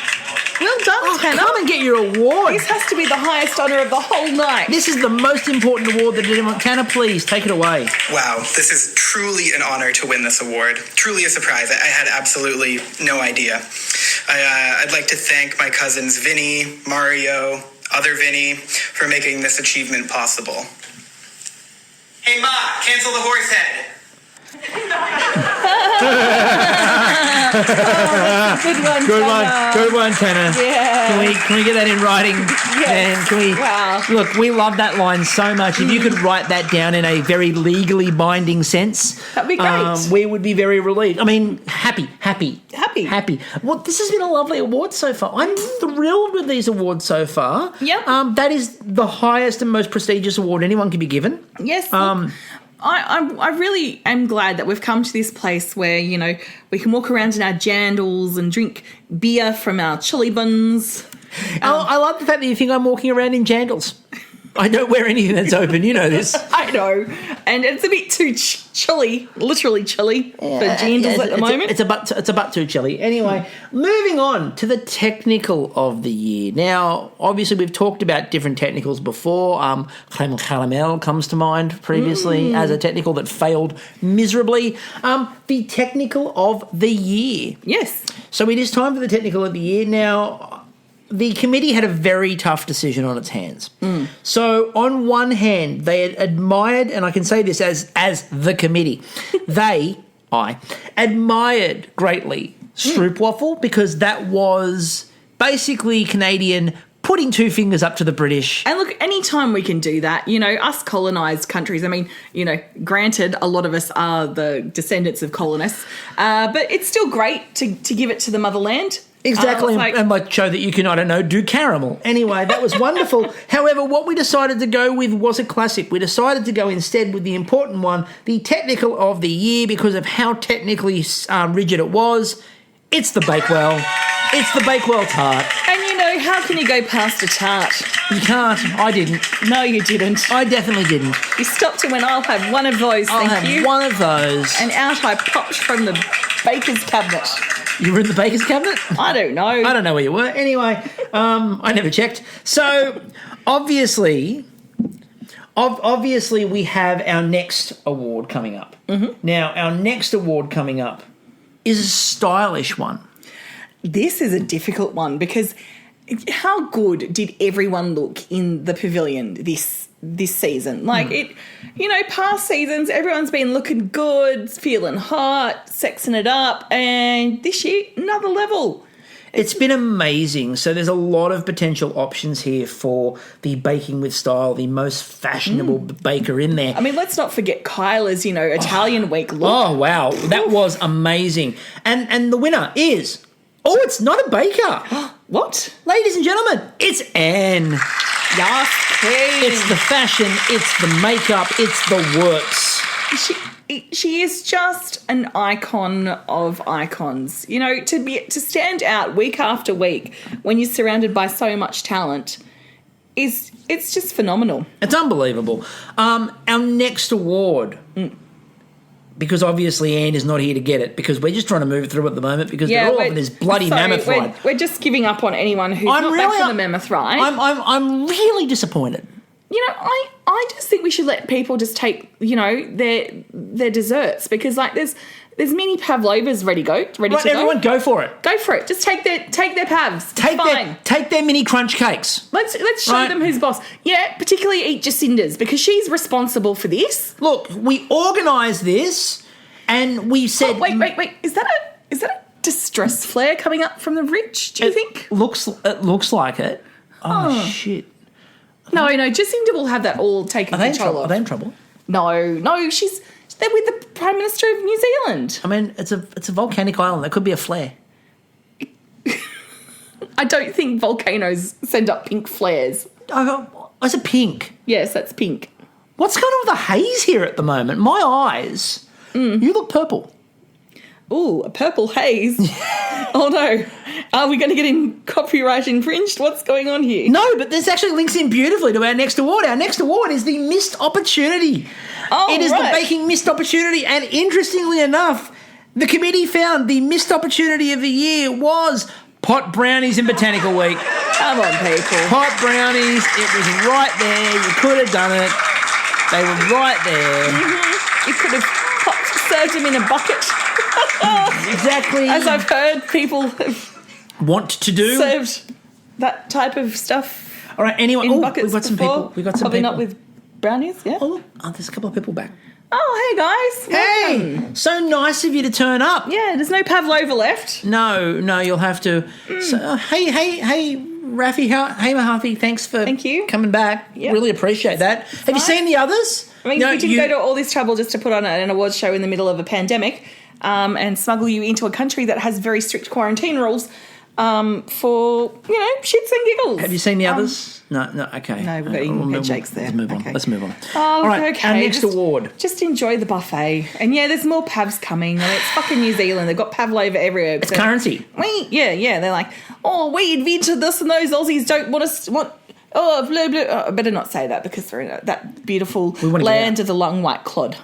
Well done, Tanner. Come and get your award. This has to be the highest honour of the whole night. This is the most important award that anyone. Tanner, please take it away. Wow, this is truly an honor to win this award. Truly a surprise. I had absolutely no idea. I'd like to thank my cousins Vinny, Mario, other Vinny, for making this achievement possible. Hey Ma, cancel the horse head. Good one, Tanner. Yeah. Can we get that in writing? Yes. And can we? Wow. Look, we love that line so much. If you could write that down in a very legally binding sense, that'd be great. We would be very relieved. I mean, happy. Well, this has been a lovely award so far. I'm thrilled with these awards so far. Yeah. That is the highest and most prestigious award anyone can be given. Yes. I really am glad that we've come to this place where, you know, we can walk around in our jandals and drink beer from our chili buns. I love the fact that you think I'm walking around in jandals. I don't wear anything that's open, you know this. I know. And it's a bit too chilly, literally chilly for jandals at the moment. It's a bit too chilly. Anyway, moving on to the technical of the year. Now, obviously, we've talked about different technicals before. Crème Caramel comes to mind previously as a technical that failed miserably. The technical of the year. Yes. So it is time for the technical of the year. Now, the committee had a very tough decision on its hands. So on one hand, they had admired, and I can say this as the committee, I admired greatly Stroopwafel because that was basically Canadian putting two fingers up to the British. And look, anytime we can do that, you know, us colonised countries, I mean, you know, granted, a lot of us are the descendants of colonists, but it's still great to give it to the motherland. Exactly, and might show that you can, I don't know, do caramel. Anyway, that was wonderful. However, what we decided to go with was a classic. We decided to go instead with the important one, the technical of the year, because of how technically rigid it was. It's the Bakewell. It's the Bakewell tart. And, you know, how can you go past a tart? You can't. I didn't. No, you didn't. I definitely didn't. You stopped and went, I'll have one of those, I'll thank you. have one of those. And out I popped from the baker's cabinet. You were in the baker's cabinet? I don't know. I don't know where you were. Anyway, I never checked. So, obviously, we have our next award coming up. Now, our next award coming up is a stylish one. This is a difficult one because how good did everyone look in the pavilion this season? Like it, you know, past seasons, everyone's been looking good, feeling hot, sexing it up, and this year, another level. It's been amazing. So there's a lot of potential options here for the Baking with Style, the most fashionable baker in there. I mean, let's not forget Kyla's, you know, Italian week look. Oh, wow. That was amazing. And the winner is... Oh, it's not a baker. What? Ladies and gentlemen, it's Anne. Yes, queen. It's the fashion, it's the makeup, it's the works. She is just an icon of icons. You know, to stand out week after week when you're surrounded by so much talent it's just phenomenal. It's unbelievable. Our next award, because obviously Anne is not here to get it, because we're just trying to move through at the moment because they're all in this bloody mammoth ride. We're just giving up on anyone who's not back from the mammoth ride. I'm really disappointed. You know, I just think we should let people just take, you know, their desserts, because like there's mini pavlovas ready to go. Everyone go for it. Go for it. Just take their pavs. Take their mini crunch cakes. Let's show them who's boss. Yeah, particularly eat Jacinda's, because she's responsible for this. Look, we organised this and we said... Oh, wait. Is that a distress flare coming up from the ridge, do you think? It looks like it. Oh, shit. No, Jacinda will have that all taken control of. Are they in trouble? No, they're with the Prime Minister of New Zealand. I mean, it's a volcanic island. That could be a flare. I don't think volcanoes send up pink flares. Oh, is it pink? Yes, that's pink. What's going on with the haze here at the moment? My eyes. You look purple. Ooh, a purple haze. Oh no. Are we going to get in copyright infringed? What's going on here? No, but this actually links in beautifully to our next award. Our next award is the Missed Opportunity. Oh, it is right. the Baking Missed Opportunity, and interestingly enough, the committee found the Missed Opportunity of the year was pot brownies in Botanical Week. Come on, people. Pot brownies, it was right there. You could have done it. They were right there. Mm-hmm. You could have served them in a bucket. Exactly. As I've heard people have Want to do. served that type of stuff All right, anyway. in Oh, buckets we've got some before. people. We've got some Probably people. not with brownies, yeah? Oh, look. Oh, there's a couple of people back. Oh, hey, guys. Hey, Welcome. so nice of you to turn up. Yeah, there's no pavlova left. No, you'll have to. So, hey, Rafi, hey, Mahathi, thanks for Thank you. coming back. Yep. Really appreciate that. Have you nice. seen the others? I mean, No, we didn't you- go to all this trouble just to put on an awards show in the middle of a pandemic and smuggle you into a country that has very strict quarantine rules for, shits and giggles. Have you seen the others? No, okay. no, we've got eating head shakes there. Let's move on. Okay. Let's move on. Oh, All right, okay. our next award. Just enjoy the buffet. And yeah, there's more pavs coming. And it's fucking New Zealand. They've got pavlova everywhere. It's currency. Yeah. They're like, oh, we invented this and those Aussies don't want us. Oh, blah, blah. Oh, I better not say that because we're in that beautiful wanna get land out. of the long white clod.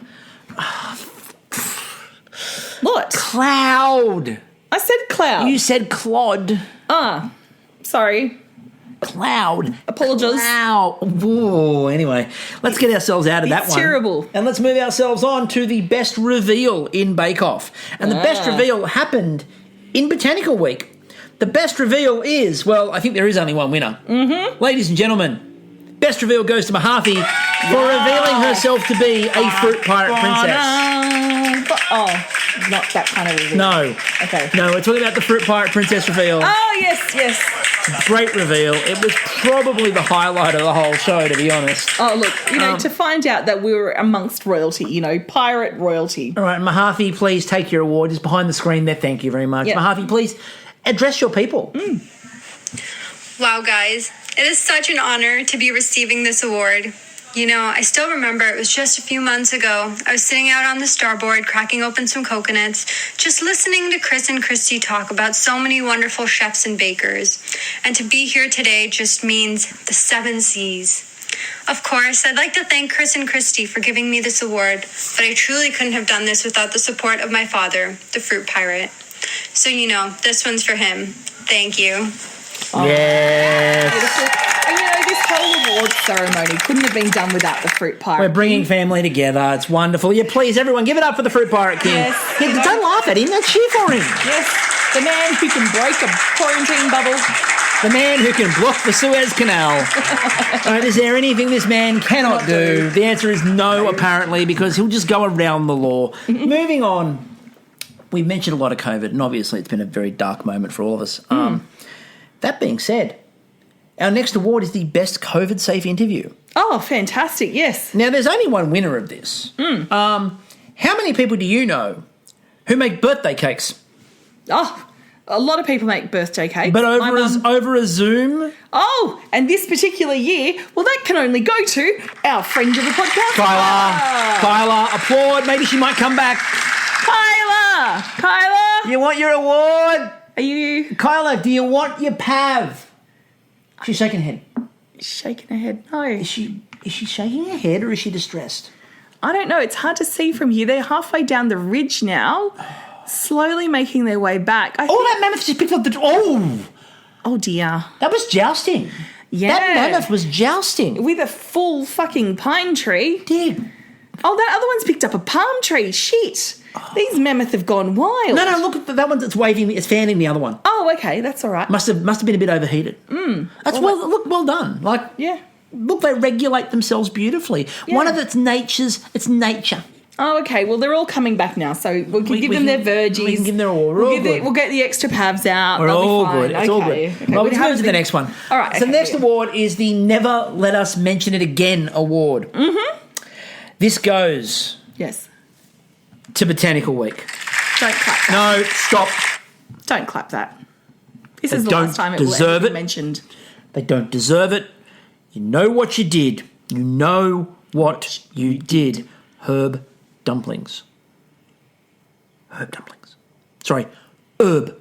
What? Cloud. I said cloud. You said clod. Sorry. Cloud. Apologies. Cloud. Whoa. Anyway, let's get ourselves out of that It's one. terrible. And let's move ourselves on to the best reveal in Bake Off. And the best reveal happened in Botanical Week. The best reveal is, well, I think there is only one winner. Mm-hmm. Ladies and gentlemen, best reveal goes to Mahathi for revealing herself to be a fruit pirate princess. Not that kind of reveal. No. Okay. No, we're talking about the fruit pirate princess reveal. Oh, yes. Great reveal. It was probably the highlight of the whole show, to be honest. Oh, look, to find out that we were amongst royalty, pirate royalty. All right, Mahathi, please take your award. It's behind the screen there. Thank you very much. Yep. Mahathi, please address your people. Wow, guys. It is such an honor to be receiving this award. I still remember it was just a few months ago. I was sitting out on the starboard, cracking open some coconuts, just listening to Chris and Kristie talk about so many wonderful chefs and bakers. And to be here today just means the 7 C's. Of course, I'd like to thank Chris and Kristie for giving me this award, but I truly couldn't have done this without the support of my father, the fruit pirate. So, this one's for him. Thank you. Yes. And this whole award ceremony couldn't have been done without the fruit pirate. We're bringing family together. It's wonderful. Yeah, please, everyone, give it up for the fruit pirate king. Yes. Yeah, don't laugh at him. Let's cheer for him. Yes, the man who can break a quarantine bubble. The man who can block the Suez Canal. All right, is there anything this man cannot do? The answer is no, apparently, because he'll just go around the law. Moving on. We've mentioned a lot of COVID, and obviously it's been a very dark moment for all of us. That being said, our next award is the Best COVID-Safe Interview. Oh, fantastic, yes. Now, there's only one winner of this. How many people do you know who make birthday cakes? Oh, a lot of people make birthday cakes. But My mum- over a Zoom? Oh, and this particular year, well, that can only go to our friend of the podcast, Kyla, applaud. Maybe she might come back. Kyla! You want your award? Are you Kyla, do you want your PAV? She's shaking her head. shaking her head? No. Is she shaking her head or is she distressed? I don't know. It's hard to see from here. They're halfway down the ridge now, slowly making their way back. That mammoth just picked up the... Oh, dear. That was jousting. Yeah. That mammoth was jousting. With a full fucking pine tree. Did. Oh, that other one's picked up a palm tree. Shit. These mammoths have gone wild. No, look at that one that's waving, it's fanning the other one. Oh, okay. That's all right. Must have been a bit overheated. That's well done. Like, Yeah. look, they regulate themselves beautifully. Yeah. One of it's nature. Oh, okay. Well, they're all coming back now, so we can give them their Verjies. We can give them their award. We're all good. We'll get the extra pavs out. We're They'll be all fine. good. It's all good. Okay. Well, We let's have move to the the- next one. All right. So the okay, next yeah. award is the Never Let Us Mention It Again award. Mm-hmm. This goes Yes. to Botanical Week. Don't clap that. No, stop. Don't clap that. This They is the don't last time it will deserve ever be it. mentioned. They don't deserve it. You know what you did. You know what you did. Herb dumplings. Herb dumplings. herb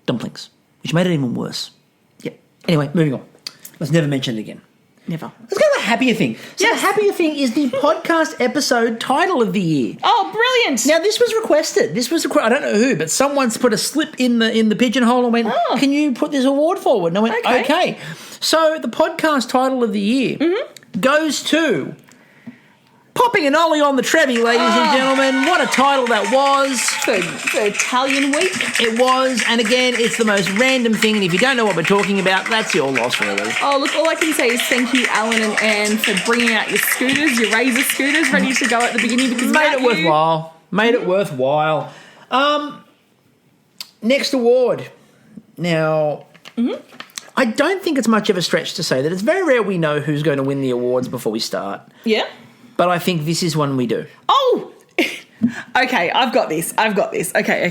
dumplings, which made it even worse. Yep. Anyway, moving on. Let's never mention it again. Never. Let's go to the happier thing. So the happier thing is the podcast episode title of the year. Oh, brilliant. Now, this was requested. I don't know who, but someone's put a slip in the pigeonhole and went, can you put this award forward? And I went, okay. So the podcast title of the year goes to Popping an Ollie on the Trevi, ladies and gentlemen. What a title that was. For Italian week. It was, and again, it's the most random thing, and if you don't know what we're talking about, that's your loss, really. Oh, look, all I can say is thank you, Alan and Anne, for bringing out your scooters, your Razor scooters, ready to go at the beginning because Made it worthwhile. Next award. Now, I don't think it's much of a stretch to say that it's very rare we know who's going to win the awards before we start. Yeah. But I think this is one we do. Oh! Okay, I've got this. Okay.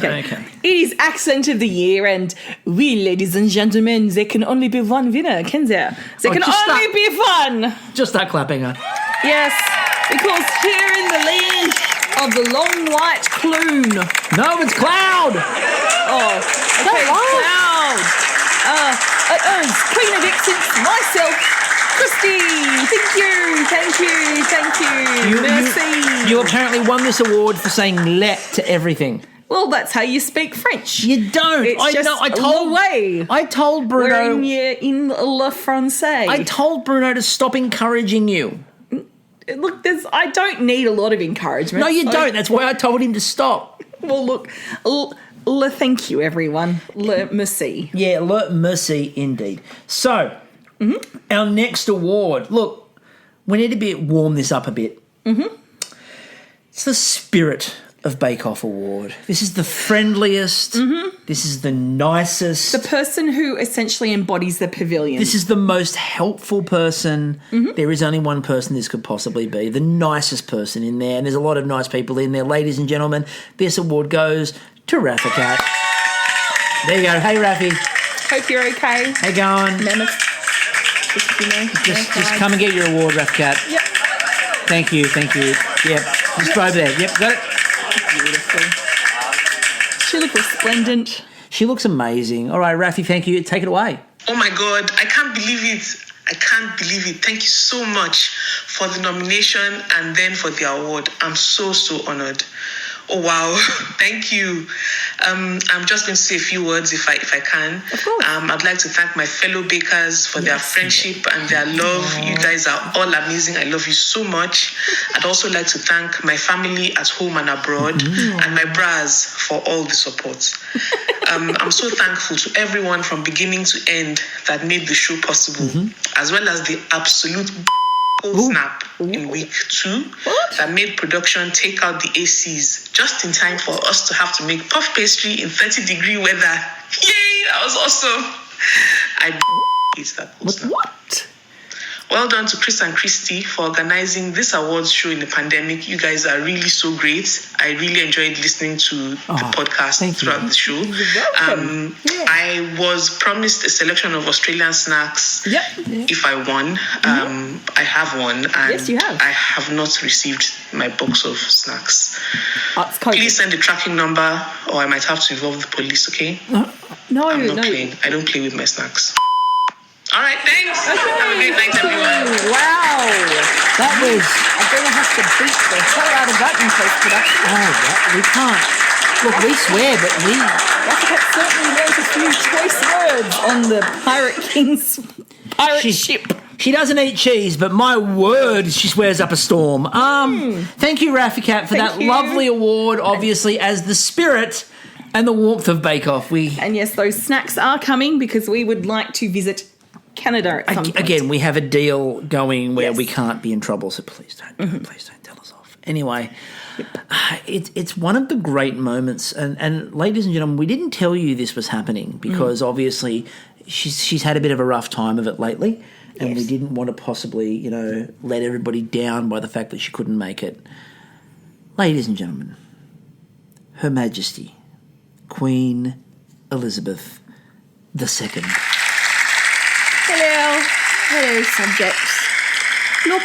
It is Accent of the Year, and we, ladies and gentlemen, there can only be one winner, can there? There can only be one. Just start clapping, huh? Yes, because here in the land of the long white clune. No, it's Cloud. Oh, okay, Cloud. It earns Queen of Accents, myself, Kristie. Thank you. Mercy. You apparently won this award for saying "let" to everything. Well, that's how you speak French. You don't. I told Bruno. We're in le français. I told Bruno to stop encouraging you. Look, I don't need a lot of encouragement. No, you don't. That's why I told him to stop. Well, look, thank you, everyone. Le merci. Yeah, le merci indeed. So, our next award. Look, we need to warm this up a bit. It's the Spirit of Bake Off Award. This is the friendliest. This is the nicest. The person who essentially embodies the pavilion. This is the most helpful person. There is only one person this could possibly be. The nicest person in there. And there's a lot of nice people in there. Ladies and gentlemen, this award goes to Rafficat. There you go. Hey, Raffy. Hope you're okay. How you going? Mammoth. Just come and get your award, Rafficat. Yep. Thank you. Yep. Just over there. Yep, got it. Beautiful. She looks resplendent. She looks amazing. All right, Raffy, thank you. Take it away. Oh my God, I can't believe it. Thank you so much for the nomination and then for the award. I'm so honored. Oh wow, thank you. I'm just going to say a few words if I can. Of course. I'd like to thank my fellow bakers for their friendship and their love. You guys are all amazing. I love you so much. I'd also like to thank my family at home and abroad and my bras for all the support. I'm so thankful to everyone from beginning to end that made the show possible, as well as the absolute snap in week 2 that made production take out the ACs just in time for us to have to make puff pastry in 30-degree weather. Yay, that was awesome. I hate that cold snap. What? Well done to Chris and Kristie for organizing this awards show in the pandemic. You guys are really so great. I really enjoyed listening to the podcast throughout the show. I was promised a selection of Australian snacks if I won. I have one. And yes, you have. I have not received my box of snacks. It's Please send the tracking number or I might have to involve the police, okay? No, I'm not playing. I don't play with my snacks. All right, thanks. Have a great night, everyone. Wow. That was... I'm going to have to beat the hell out of that in post-production. Oh, we can't. Look, we swear, but we... That certainly knows a few choice words on the Pirate King's pirate ship. She doesn't eat cheese, but my word, she swears up a storm. Thank you, Rafficat, for that lovely award, obviously, as the spirit and the warmth of Bake Off. And yes, those snacks are coming because we would like to visit Canada at some point. Again, we have a deal going where we can't be in trouble, so please don't tell us off. Anyway, it's one of the great moments, and ladies and gentlemen, we didn't tell you this was happening because obviously she's had a bit of a rough time of it lately, and we didn't want to possibly, let everybody down by the fact that she couldn't make it. Ladies and gentlemen, Her Majesty, Queen Elizabeth II. Hello, subjects. Look,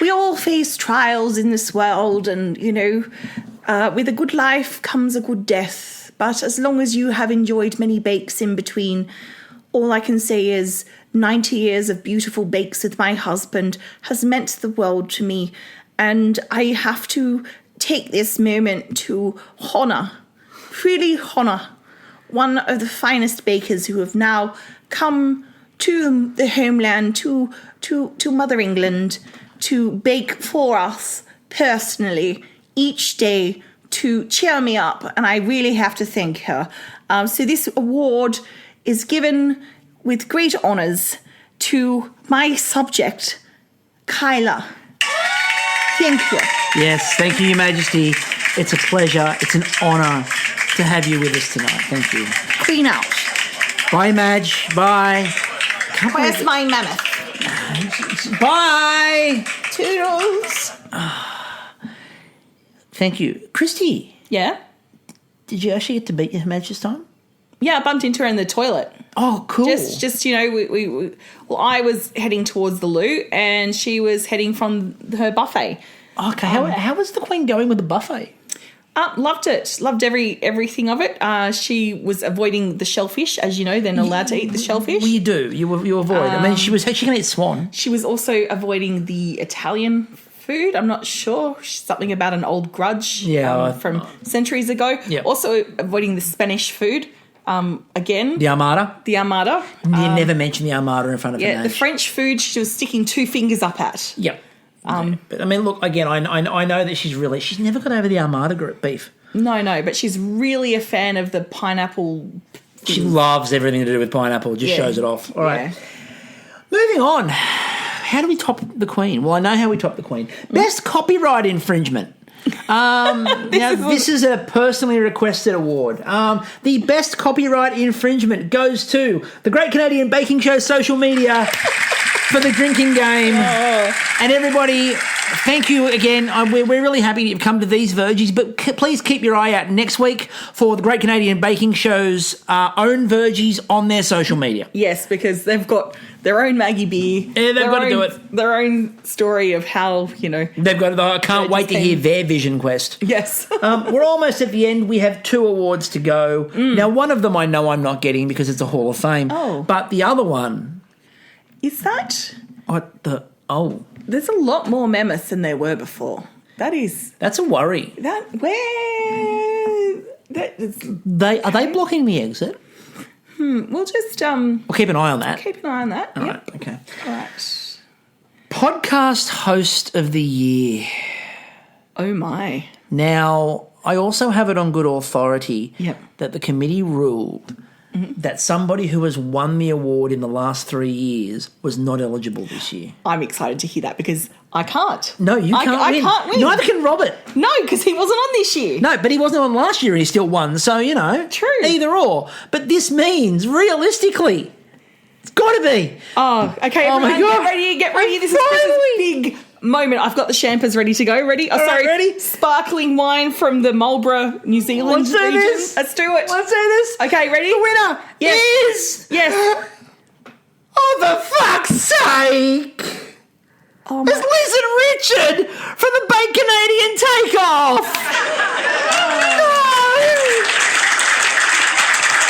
we all face trials in this world and, with a good life comes a good death. but as long as you have enjoyed many bakes in between, all I can say is 90 years of beautiful bakes with my husband has meant the world to me, and I have to take this moment to really honour one of the finest bakers who have now come to the homeland, to Mother England, to bake for us personally each day to cheer me up, and I really have to thank her. So this award is given with great honours to my subject, Kyla. Thank you. Yes, thank you, Your Majesty. It's a pleasure. It's an honour to have you with us tonight. Thank you. Queen out. Bye, Madge. Bye. Where's my mammoth? Bye. Toodles. Thank you. Kristie, Yeah? did you actually get to beat Your Madge this time? Yeah, I bumped into her in the toilet. Oh, cool. Just well, I was heading towards the loo and she was heading from her buffet. Okay, how was the Queen going with the buffet? Loved it. Loved everything of it. She was avoiding the shellfish. As you know, they're not allowed to eat the shellfish. Well, you do. You avoid. I mean, she was actually going to eat swan. She was also avoiding the Italian food. I'm not sure. Something about an old grudge from centuries ago. Yep. Also avoiding the Spanish food. Again. The Armada. You never mention the Armada in front of her. Yeah, the French food she was sticking 2 fingers up at. Yep. But I mean, look, again, I know that she's never got over the Armada group beef. No, but she's really a fan of the pineapple. She loves everything to do with pineapple, just shows it off. All right. Moving on. How do we top the Queen? Well, I know how we top the Queen. Best copyright infringement. This is a personally requested award. The best copyright infringement goes to the Great Canadian Baking Show social media for the drinking game. And everybody, thank you again. We're really happy that you've come to these Verjies, but please keep your eye out next week for the Great Canadian Baking Show's own Verjies on their social media. Yes, because they've got their own Maggie beer. Yeah, they've got to do it. Their own story of how, They've got. I can't wait to hear their vision quest. Yes. We're almost at the end. We have 2 awards to go. Now, one of them I know I'm not getting because it's a Hall of Fame. Oh. But the other one... Is that... There's a lot more mammoths than there were before. That's a worry. Are they blocking the exit? We'll just... We'll keep an eye on that. Keep an eye on that. All yep. right, okay. All right. Podcast Host of the Year. Oh, my. Now, I also have it on good authority that the committee ruled that somebody who has won the award in the last 3 years was not eligible this year. I'm excited to hear that because I can't. No, you can't win. I can't win. Neither can Robert. No, because he wasn't on this year. No, but he wasn't on last year and he still won. So, True. Either or. But this means, realistically, it's got to be. Oh, okay. Oh, my God. Get ready. This is big moment. I've got the champers ready to go. Ready? All right, ready? Sparkling wine from the Marlborough, New Zealand Let's do region. this. Let's do it. Let's do this. Okay, ready? The winner is... Yes. Oh, for fuck's sake! Oh, It's Liz and Richard from the Baked Canadian Takeoff! No!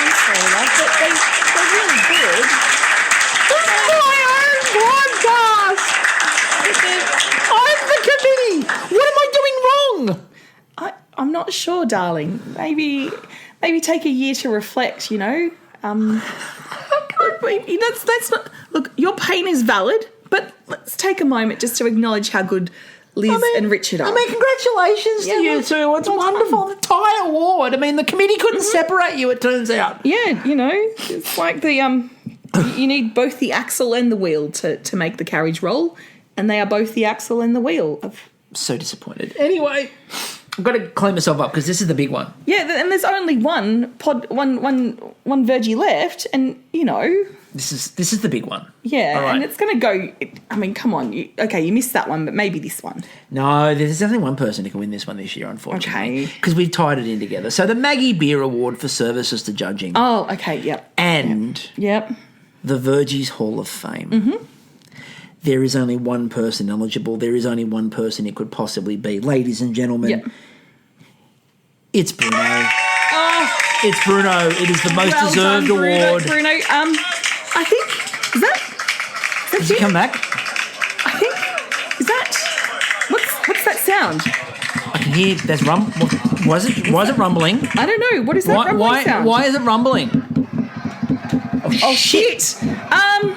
I'm sorry, love, but they're really good. This is my own podcast! I'm the committee! What am I doing wrong? I'm not sure, darling. Maybe take a year to reflect, That's not... Look, your pain is valid, but let's take a moment just to acknowledge how good Liz and Richard are. Congratulations to you two. It's wonderful. The Tie Award. The committee couldn't separate you, it turns out. Yeah, it's like the... you need both the axle and the wheel to make the carriage roll, and they are both the axle and the wheel of... So disappointed. Anyway, I've got to clean myself up because this is the big one. Yeah, and there's only one Vergie left, and This is the big one. Yeah, all right. And it's going to go... come on. You missed that one, but maybe this one. No, there's only one person who can win this one this year, unfortunately. Okay. Because we've tied it in together. So the Maggie Beer Award for services to judging. Oh, okay, yep. And Yep. the Verjies Hall of Fame. Mm-hmm. There is only one person eligible. There is only one person it could possibly be. Ladies and gentlemen, it's Bruno. Oh, It's Bruno. It is the most Well deserved done, award. Bruno. I think is that Does he you? come back? I think is that what's that sound? I can hear there's Was it rumbling? I don't know. What is that rumbling sound? Why is it rumbling? Oh shit!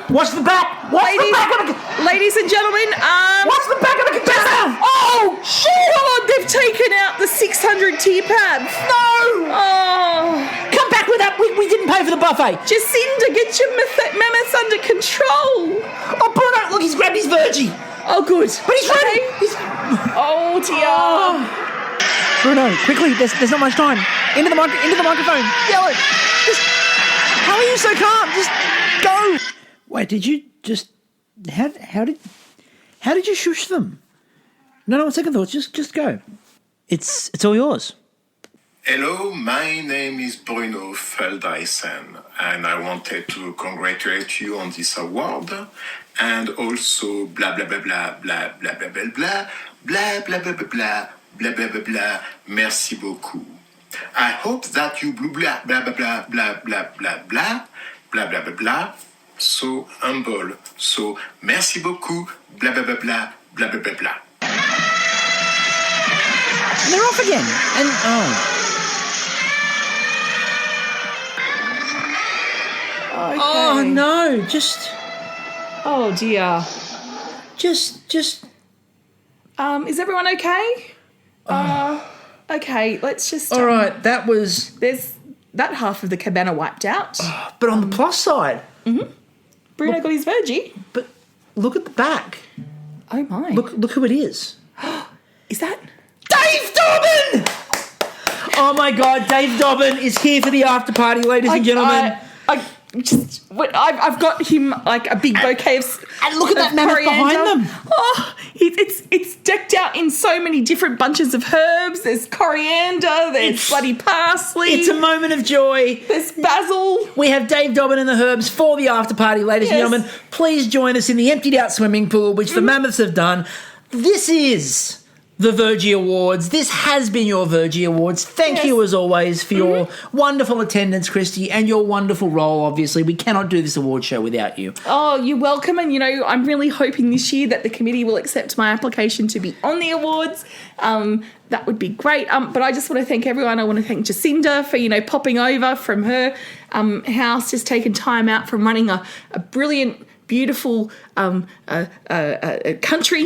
What's the back? Ladies and gentlemen, What's the back of the cabana? oh shit! Oh, they've taken out the 600 tea pads. No! Oh, Come back with that. We didn't pay for the buffet. Jacinda, get your mammoths under control. Oh, Bruno, look, he's grabbed his Vergie. Oh, good. But he's ready. Oh dear. Bruno, quickly, there's not much time. Into the microphone. Yell it. How are you so calm? Just go. Wait, did you just how did you shush them? No, on second thoughts, just go. It's all yours. Hello, my name is Bruno Feldreisen, and I wanted to congratulate you on this award, and also blah blah blah blah blah blah blah blah blah blah blah blah blah blah blah blah blah blah. Merci beaucoup. I hope that you blah blah blah blah blah blah blah blah blah blah blah blah. So humble. So merci beaucoup. Blah blah blah blah blah blah blah blah. And they're off again. And Okay. oh no, just Oh dear. just Is everyone okay? Okay, let's just. all right. That was. There's that half of the cabana wiped out. But on the plus side, Bruno got his Vergie. but look at the back. Oh my! Look who it is. Is that? Dave Dobbin! Oh my God, Dave Dobbin is here for the after party, ladies and gentlemen. I've got him like a big bouquet of. And look at that mammoth coriander. behind them. Oh, it's decked out in so many different bunches of herbs. There's coriander. There's bloody parsley. It's a moment of joy. There's basil. We have Dave Dobbin and the Herbs for the after party, ladies and Yes. gentlemen. Please join us in the emptied out swimming pool, which the Mammoths have done. This is the Vergie Awards. This has been your Vergie Awards. Thank you, as always, for your wonderful attendance, Kristie, and your wonderful role, obviously. We cannot do this award show without you. Oh, you're welcome. And, I'm really hoping this year that the committee will accept my application to be on the awards. That would be great. But I just want to thank everyone. I want to thank Jacinda for, popping over from her house, just taking time out from running a brilliant, beautiful country.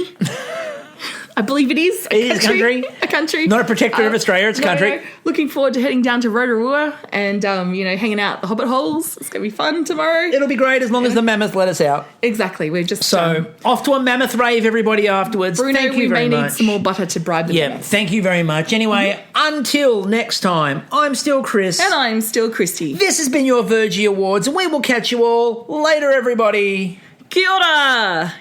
I believe it is. It is country. A country. Not a protectorate of Australia, it's a country. No. Looking forward to heading down to Rotorua and, hanging out at the Hobbit Holes. It's going to be fun tomorrow. It'll be great as long as the Mammoth let us out. Exactly. We've just... So, off to a Mammoth rave, everybody, afterwards. Bruno, thank you we very may much. need some more butter to bribe the Yeah, Mammoths. thank you very much. Anyway, until next time, I'm still Chris. And I'm still Kristie. This has been your Vergie Awards, and we will catch you all later, everybody. Kia ora!